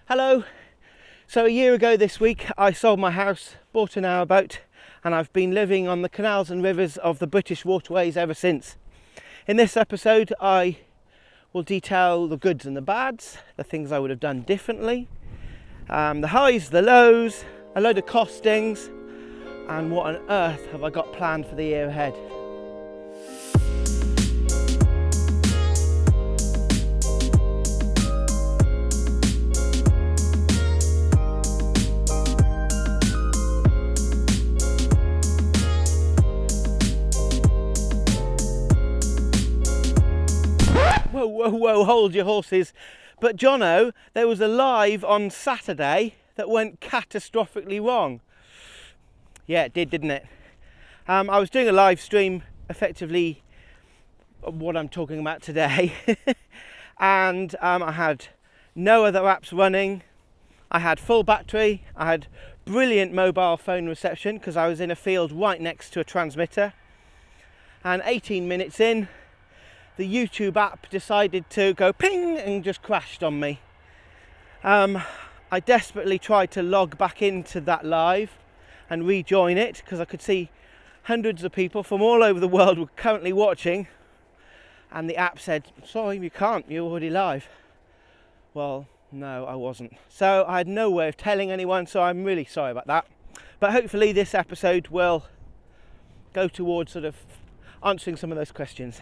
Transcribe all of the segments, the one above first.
Hello. So a year ago this week I sold my house, bought a narrowboat, and I've been living on the canals and rivers of the British waterways ever since. In this episode I will detail the goods and the bads, the things I would have done differently, the highs, the lows, a load of costings, and what on earth have I got planned for the year ahead. Whoa, hold your horses. But Jono, there was a live on Saturday that went catastrophically wrong. Yeah, it did, didn't it? I was doing a live stream, effectively what I'm talking about today, and I had no other apps running. I had full battery, I had brilliant mobile phone reception because I was in a field right next to a transmitter, and 18 minutes in, the YouTube app decided to go ping and just crashed on me. I desperately tried to log back into that live and rejoin it because I could see hundreds of people from all over the world were currently watching, and the app said, sorry, you can't, you're already live. Well, no, I wasn't. So I had no way of telling anyone, so I'm really sorry about that. But hopefully this episode will go towards sort of answering some of those questions.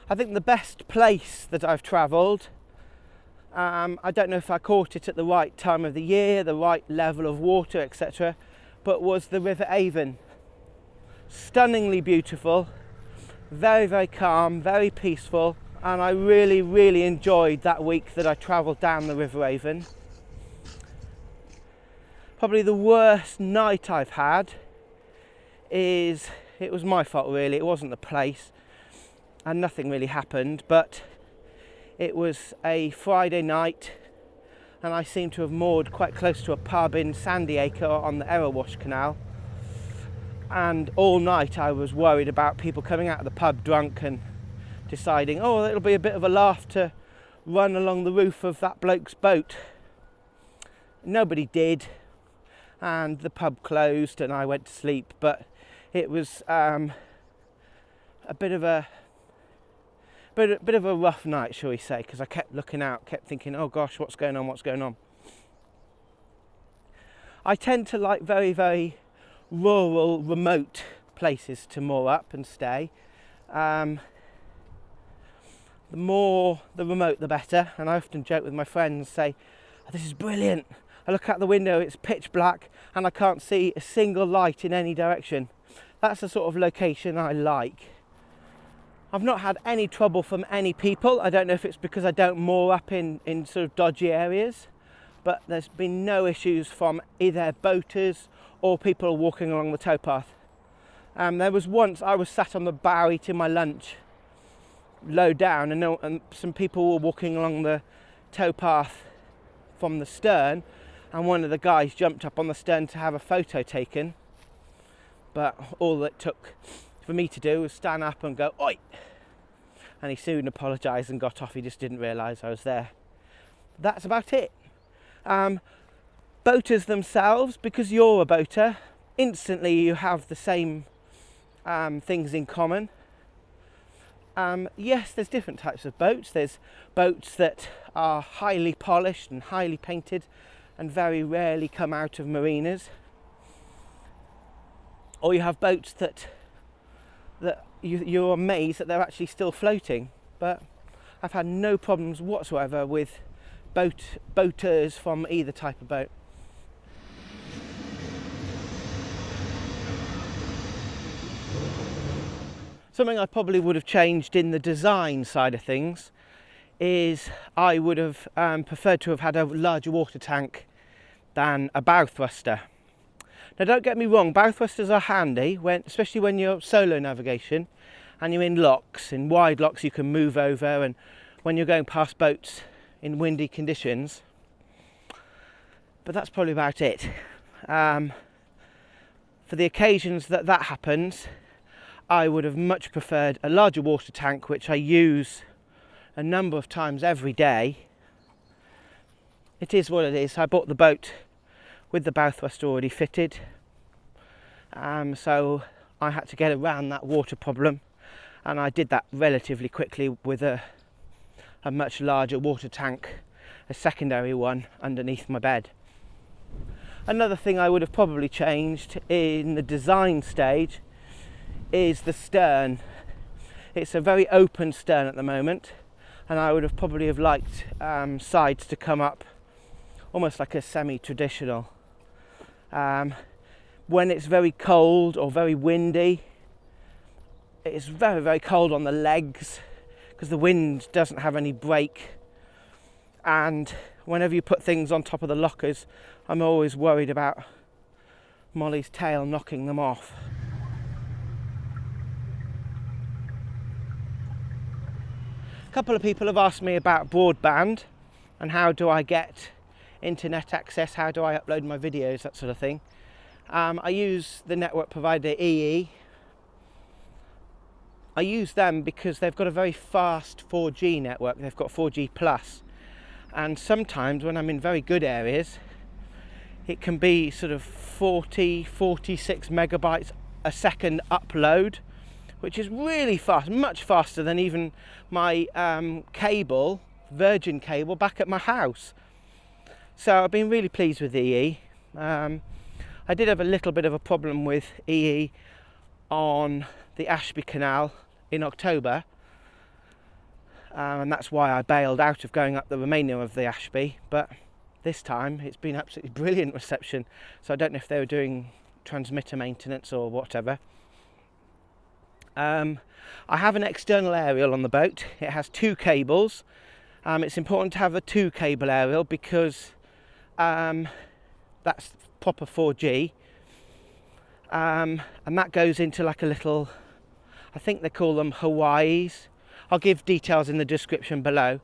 I think the best place that I've travelled, I don't know if I caught it at the right time of the year, the right level of water, etc., but was the River Avon. Stunningly beautiful, very, very calm, very peaceful, and I really, really enjoyed that week that I travelled down the River Avon. Probably the worst night I've had is, it was my fault really, it wasn't the place, and nothing really happened, but it was a Friday night and I seem to have moored quite close to a pub in Sandyacre on the Erewash Canal, and all night I was worried about people coming out of the pub drunk and deciding, oh, it'll be a bit of a laugh to run along the roof of that bloke's boat. Nobody did, and the pub closed and I went to sleep, but it was a bit of a rough night, shall we say, because I kept looking out, kept thinking, oh gosh, what's going on? I tend to like very, very rural, remote places to moor up and stay. The more the remote, the better. And I often joke with my friends, say, oh, this is brilliant. I look out the window, it's pitch black, and I can't see a single light in any direction. That's the sort of location I like. I've not had any trouble from any people. I don't know if it's because I don't moor up in sort of dodgy areas, but there's been no issues from either boaters or people walking along the towpath. There was once I was sat on the bow eating my lunch low down, and some people were walking along the towpath from the stern, and one of the guys jumped up on the stern to have a photo taken, but all it took for me to do was stand up and go, oi! And he soon apologised and got off. He just didn't realise I was there. That's about it. Boaters themselves, because you're a boater, instantly you have the same things in common. Yes, there's different types of boats. There's boats that are highly polished and highly painted and very rarely come out of marinas. Or you have boats that you're amazed that they're actually still floating. But I've had no problems whatsoever with boaters from either type of boat. Something I probably would have changed in the design side of things is I would have preferred to have had a larger water tank than a bow thruster. Now don't get me wrong, bow thrusters are handy, especially when you're solo navigation and you're in locks, in wide locks you can move over, and when you're going past boats in windy conditions. But that's probably about it. For the occasions that happens, I would have much preferred a larger water tank, which I use a number of times every day. It is what it is. I bought the boat with the bow thruster already fitted, so I had to get around that water problem, and I did that relatively quickly with a much larger water tank, a secondary one, underneath my bed. Another thing I would have probably changed in the design stage is the stern. It's a very open stern at the moment, and I would have probably have liked sides to come up almost like a semi-traditional. When it's very cold or very windy, it's very, very cold on the legs because the wind doesn't have any brake, and whenever you put things on top of the lockers, I'm always worried about Molly's tail knocking them off. A couple of people have asked me about broadband and how do I get internet access, how do I upload my videos, that sort of thing. I use the network provider EE. I use them because they've got a very fast 4G network. They've got 4G plus, and sometimes when I'm in very good areas, it can be sort of 46 megabytes a second upload, which is really fast, much faster than even my cable, Virgin cable, back at my house. So I've been really pleased with EE. I did have a little bit of a problem with EE on the Ashby Canal in October, and that's why I bailed out of going up the remainder of the Ashby, but this time it's been absolutely brilliant reception. So I don't know if they were doing transmitter maintenance or whatever. I have an external aerial on the boat. It has 2 cables. It's important to have a 2 cable aerial because that's proper 4G, and that goes into like a little, I think they call them Hawaiis. I'll give details in the description below,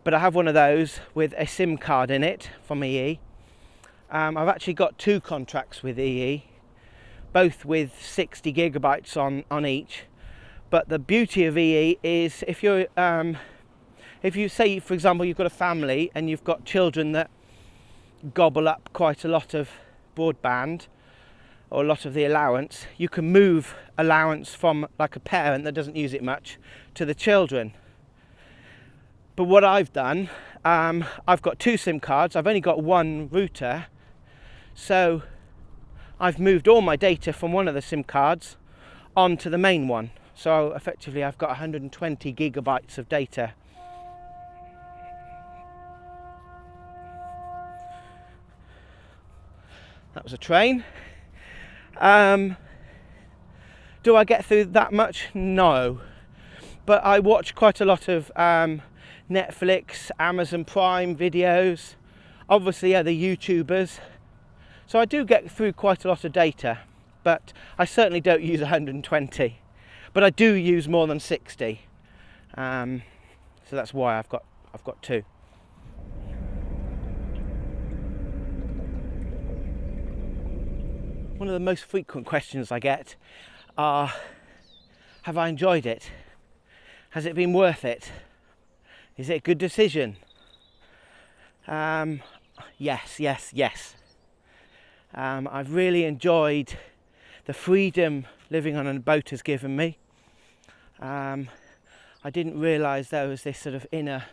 but I have one of those with a SIM card in it from EE. I've actually got 2 contracts with EE, both with 60 gigabytes on each. But the beauty of EE is if you say, for example, you've got a family and you've got children that gobble up quite a lot of broadband or a lot of the allowance, you can move allowance from like a parent that doesn't use it much to the children. But what I've done, I've got 2 SIM cards, I've only got 1 router, so I've moved all my data from one of the SIM cards onto the main one. So effectively I've got 120 gigabytes of data. That was a train. Do I get through that much? No. But I watch quite a lot of Netflix, Amazon Prime videos, obviously other YouTubers. So I do get through quite a lot of data, but I certainly don't use 120. But I do use more than 60. So that's why I've got 2. One of the most frequent questions I get are, have I enjoyed it? Has it been worth it? Is it a good decision? Yes. I've really enjoyed the freedom living on a boat has given me. I didn't realise there was this sort of inner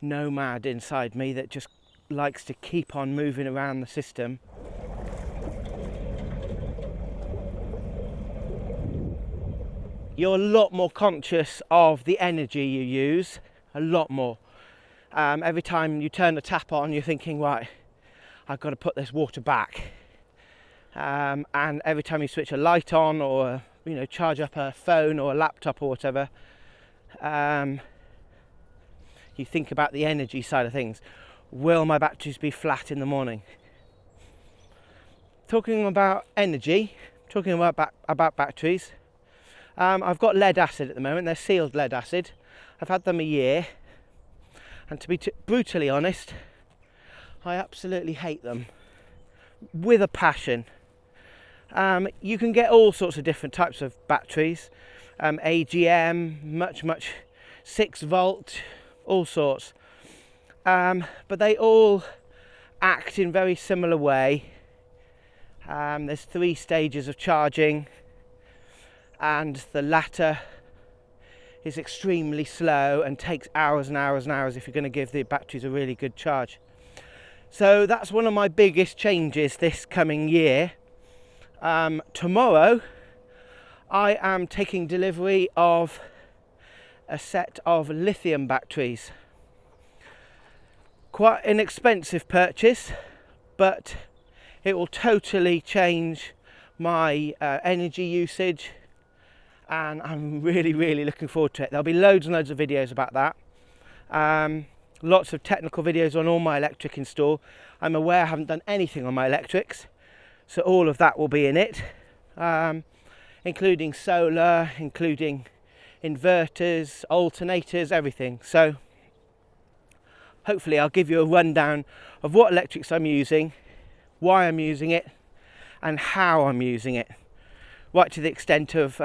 nomad inside me that just likes to keep on moving around the system. You're a lot more conscious of the energy you use, a lot more. Every time you turn the tap on, you're thinking, right, I've got to put this water back. And every time you switch a light on or charge up a phone or a laptop or whatever, you think about the energy side of things. Will my batteries be flat in the morning? Talking about energy, talking about batteries, I've got lead acid at the moment. They're sealed lead acid. I've had them a year, and to be brutally honest, I absolutely hate them with a passion. You can get all sorts of different types of batteries, AGM, much 6 volt, all sorts, but they all act in very similar way. There's 3 stages of charging, and the latter is extremely slow and takes hours and hours and hours if you're going to give the batteries a really good charge. So that's one of my biggest changes this coming year. Tomorrow I am taking delivery of a set of lithium batteries. Quite an expensive purchase, but it will totally change my energy usage, and I'm really looking forward to it. There'll be loads and loads of videos about that. Lots of technical videos on all my electric install. I'm aware I haven't done anything on my electrics, so all of that will be in it, including solar, including inverters, alternators, everything. So hopefully I'll give you a rundown of what electrics I'm using, why I'm using it, and how I'm using it, right to the extent of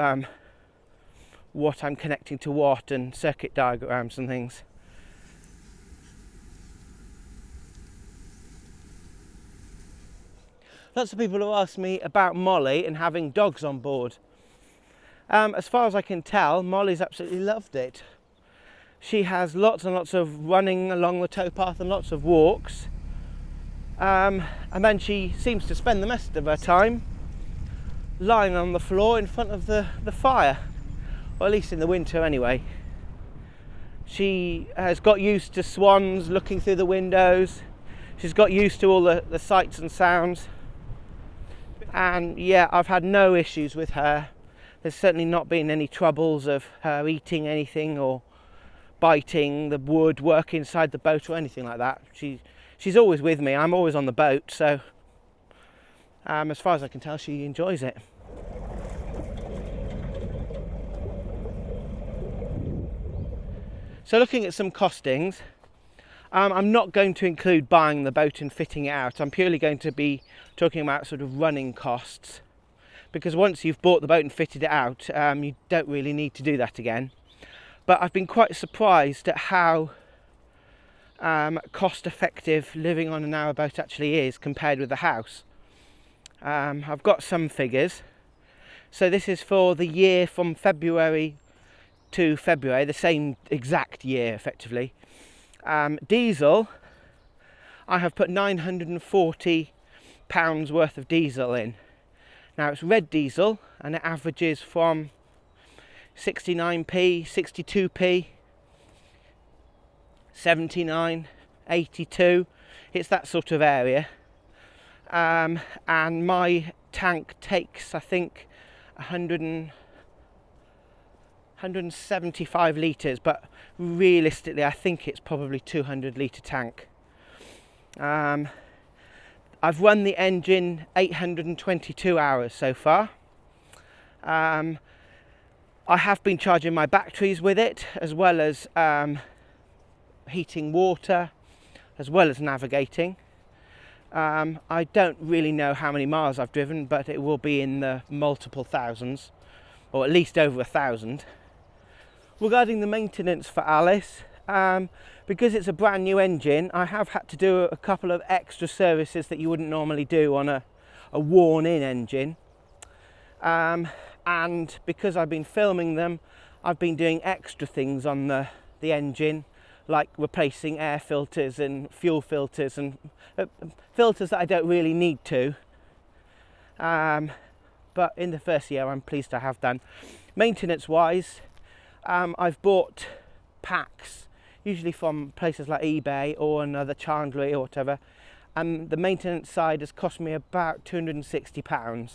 what I'm connecting to what, and circuit diagrams and things. Lots of people have asked me about Molly and having dogs on board. As far as I can tell, Molly's absolutely loved it. She has lots and lots of running along the towpath and lots of walks. And then she seems to spend the rest of her time lying on the floor in front of the fire, or at least in the winter anyway. She has got used to swans looking through the windows. She's got used to all the sights and sounds. And yeah, I've had no issues with her. There's certainly not been any troubles of her eating anything or biting the wood, work inside the boat or anything like that. She's always with me. I'm always on the boat, so as far as I can tell, she enjoys it. So looking at some costings, I'm not going to include buying the boat and fitting it out. I'm purely going to be talking about sort of running costs, because once you've bought the boat and fitted it out, you don't really need to do that again. But I've been quite surprised at how cost effective living on a narrowboat actually is compared with the house. I've got some figures. So this is for the year from February to February, the same exact year effectively. Diesel, I have put £940 worth of diesel in. Now it's red diesel, and it averages from 69p, 62p, 79, 82. It's that sort of area. And my tank takes, I think, 175 litres, but realistically I think it's probably 200 litre tank. I've run the engine 822 hours so far. I have been charging my batteries with it, as well as heating water, as well as navigating. I don't really know how many miles I've driven, but it will be in the multiple thousands, or at least over 1,000. Regarding the maintenance for Alice, because it's a brand new engine, I have had to do a couple of extra services that you wouldn't normally do on a worn-in engine. And because I've been filming them, I've been doing extra things on the engine, like replacing air filters and fuel filters and filters that I don't really need to. But in the first year, I'm pleased I have done. Maintenance-wise, I've bought packs, usually from places like eBay or another chandlery or whatever, and the maintenance side has cost me about £260.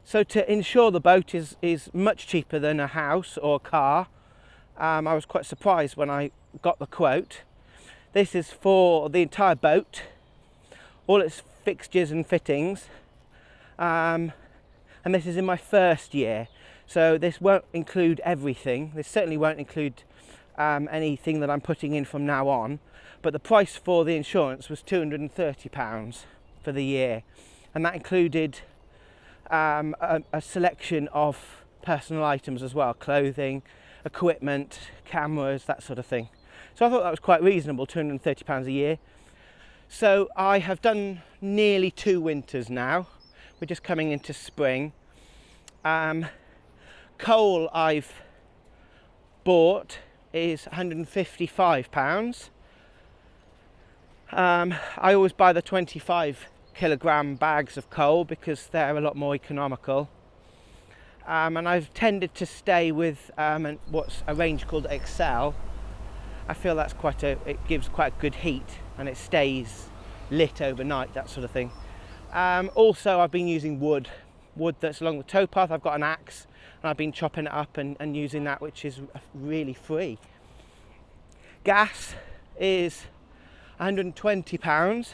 So to insure the boat is much cheaper than a house or a car. I was quite surprised when I got the quote. This is for the entire boat, all its fixtures and fittings, and this is in my first year. So this won't include everything. This certainly won't include anything that I'm putting in from now on. But the price for the insurance was £230 for the year. And that included a selection of personal items as well, clothing, equipment, cameras, that sort of thing. So I thought that was quite reasonable, £230 a year. So I have done nearly 2 winters now. We're just coming into spring. Coal I've bought is £155. I always buy the 25 kilogram bags of coal because they're a lot more economical. And I've tended to stay with what's a range called Excel. I feel that's it gives quite good heat and it stays lit overnight, that sort of thing. Also, I've been using wood that's along the towpath. I've got an axe and I've been chopping it up and using that, which is really free. Gas is £120.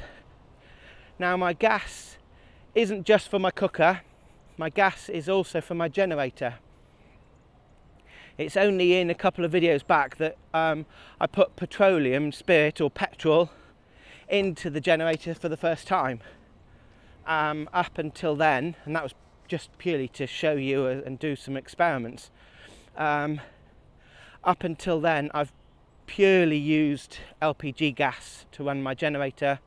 Now my gas isn't just for my cooker, my gas is also for my generator. It's only in a couple of videos back that I put petroleum, spirit or petrol into the generator for the first time. Up until then, and that was just purely to show you and do some experiments, up until then I've purely used LPG gas to run my generator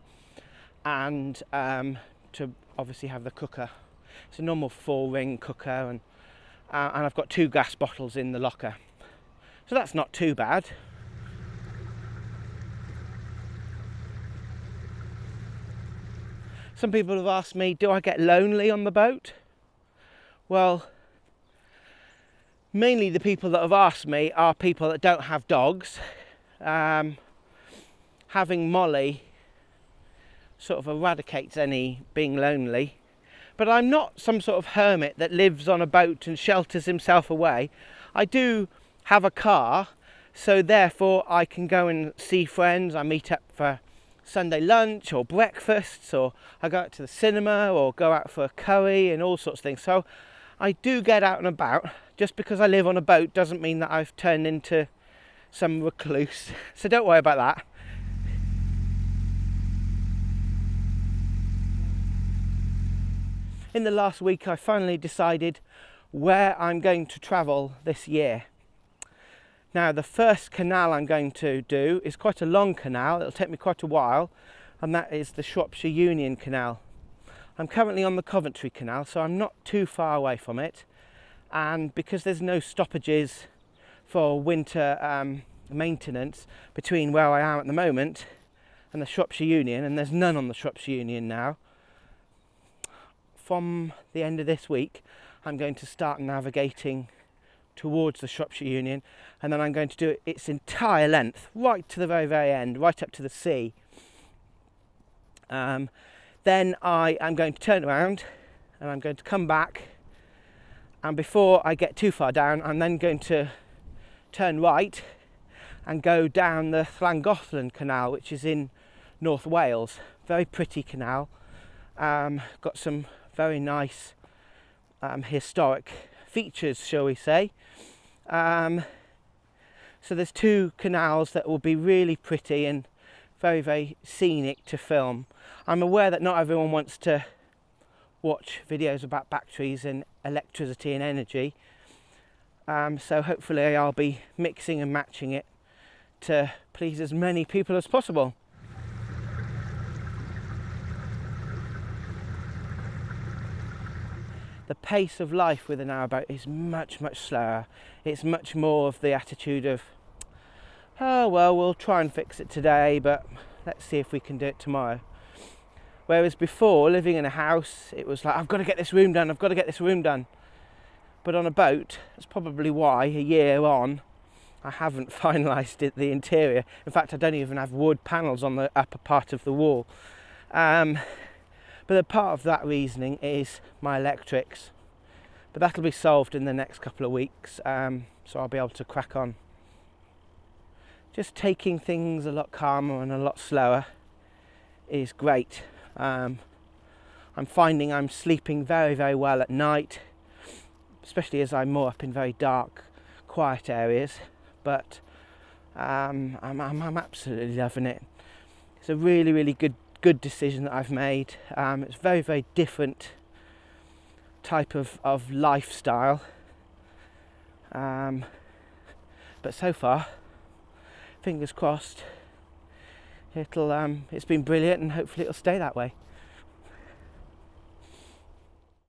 and to obviously have the cooker. It's a normal 4-ring cooker and I've got 2 gas bottles in the locker. So that's not too bad. Some people have asked me, do I get lonely on the boat? Well, mainly the people that have asked me are people that don't have dogs. Having Molly sort of eradicates any being lonely. But I'm not some sort of hermit that lives on a boat and shelters himself away. I do have a car, so therefore I can go and see friends. I meet up for Sunday lunch or breakfasts, or I go out to the cinema or go out for a curry and all sorts of things. So I do get out and about. Just because I live on a boat doesn't mean that I've turned into some recluse. So don't worry about that. In the last week I finally decided where I'm going to travel this year. Now the first canal I'm going to do is quite a long canal, it'll take me quite a while, and that is the Shropshire Union Canal. I'm currently on the Coventry Canal, so I'm not too far away from it, and because there's no stoppages for winter maintenance between where I am at the moment and the Shropshire Union, and there's none on the Shropshire Union now, from the end of this week I'm going to start navigating towards the Shropshire Union, and then I'm going to do it its entire length right to the very, very end, right up to the sea. Then I am going to turn around and I'm going to come back, and before I get too far down I'm then going to turn right and go down the Llangollen Canal, which is in North Wales. Very pretty canal, got some very nice historic features, shall we say. So there's 2 canals that will be really pretty and very, very scenic to film. I'm aware that not everyone wants to watch videos about batteries and electricity and energy, so hopefully I'll be mixing and matching it to please as many people as possible. The pace of life with a narrowboat is much, much slower. It's much more of the attitude of, oh well, we'll try and fix it today, but let's see if we can do it tomorrow. Whereas before, living in a house, it was like, I've got to get this room done, I've got to get this room done. But on a boat, that's probably why a year on I haven't finalised the interior. In fact, I don't even have wood panels on the upper part of the wall. But a part of that reasoning is my electrics. But that'll be solved in the next couple of weeks, so I'll be able to crack on. Just taking things a lot calmer and a lot slower is great. I'm finding I'm sleeping very, very well at night, especially as I'm more up in very dark, quiet areas. But I'm absolutely loving it. It's a really, really good decision that I've made. It's very, very different type of lifestyle. But so far, fingers crossed, it's been brilliant, and hopefully it'll stay that way.